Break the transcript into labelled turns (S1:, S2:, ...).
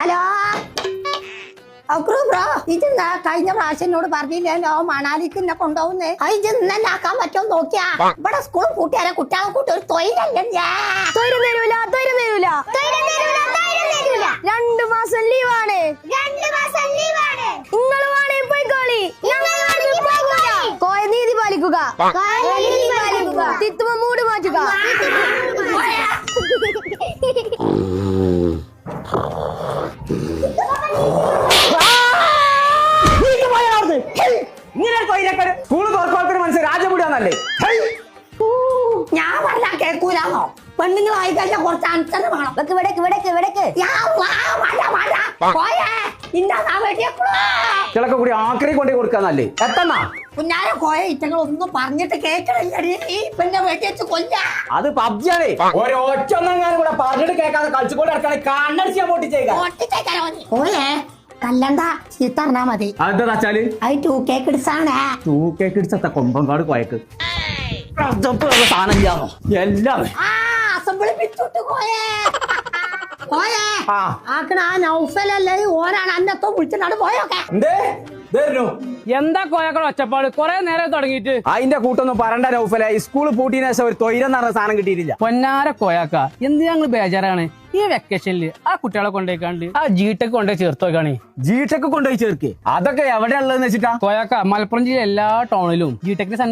S1: Hello bro ഇതെന്താ കഴിഞ്ഞ പ്രാവശ്യം എന്നോട് പറഞ്ഞില്ലല്ലോ മണാലിക്ക് എന്നെ കൊണ്ടുപോകുന്നേ ഇത് ഇന്നെ ആക്കാൻ പറ്റുമോ നോക്കിയാ ഇവിടെ സ്കൂൾ കൂട്ടിയാലെ കുട്ടികളെ കൂട്ടി ഒരു തൊഴിലല്ലേ തരൂല
S2: 2 മാസം ലീവാണ് നിങ്ങൾ വേണേ പോയിക്കോളി കോയ നീതി പാലിക്കുക തിത്തുമ മൂട് മാറ്റുക
S3: സ്കൂള് തോൽക്കാത്ത മനസ്സിൽ രാജപുടിയാന്നല്ലേ
S1: ഞാൻ പറഞ്ഞാ കേൾക്കൂലാന്നോ പെണ്ണുങ്ങളായി കഴിഞ്ഞാൽ കുറച്ച് അനുസരണ വേണം
S3: ചിലക്കെ കൂടി ആക്രി കൊണ്ടേ കൊടുക്കാന്നല്ലേ എത്തന്നാ
S1: കുഞ്ഞാരെ കോയ ഇറ്റങ്ങൾ ഒന്നും പറഞ്ഞിട്ട് കേൾക്കണില്ല ഈ പെണ്ണെ വെട്ടി വെച്ച് കൊല്ല
S3: അത് പബ്ജിയാണേ ഒരൊറ്റൊന്നെങ്ങാനും കൂടെ പറഞ്ഞിട്ട് കേൾക്കാതെ കളിച്ചുകൊണ്ട് നടക്കാണ് കണ്ണടിച്ചാ പൊട്ടിച്ചേക്കാം
S1: കോയെ കല്ലണ്ട ചീത്ത പറഞ്ഞാ മതി
S3: അതെന്താ വെച്ചാല്
S1: അത് 2K കിഡ്സാണ്
S3: 2K കിഡ്സത്തെ കൊമ്പങ്കാട് കോയക്ക് സാധനം ചെയ്യാമോ എല്ലാം
S1: അസംബ്ലി പിടിച്ചോട്ട് കോയേ ആക്കണ ആ നൗഫലല്ലേ ഓനാണ് അന്നത്തോ വിളിച്ചിട്ടാണ് പോയൊക്കെ
S4: എന്താ കോയക്കള ഒച്ചപ്പാട് കൊറേ നേരം തുടങ്ങിയിട്ട്
S3: അതിന്റെ കൂട്ടൊന്നും പറണ്ട നൗഫല സ്കൂൾ പൂട്ടിന് ശേഷം ഒരു തൊയിലെന്ന് പറഞ്ഞ സാധനം കിട്ടിയിട്ടില്ല.
S4: പൊന്നാര കോയാക്ക എന്ത് ഞങ്ങൾ ബേജാറാണ് ഈ വെക്കേഷനിൽ ആ കുട്ടികളെ കൊണ്ടുപോയിക്കാണ്ട് ആ ജീടെക് കൊണ്ടുപോയി ചേർത്ത് വെക്കാണേ.
S3: ജീടെക് കൊണ്ടുപോയി ചേർക്ക് അതൊക്കെ എവിടെയുള്ളതെന്ന് വെച്ചിട്ടാ
S4: കോയാക്ക മലപ്പുറം ജില്ല എല്ലാ ടൗണിലും ജീടെക്കിന്റെ സെന്റർ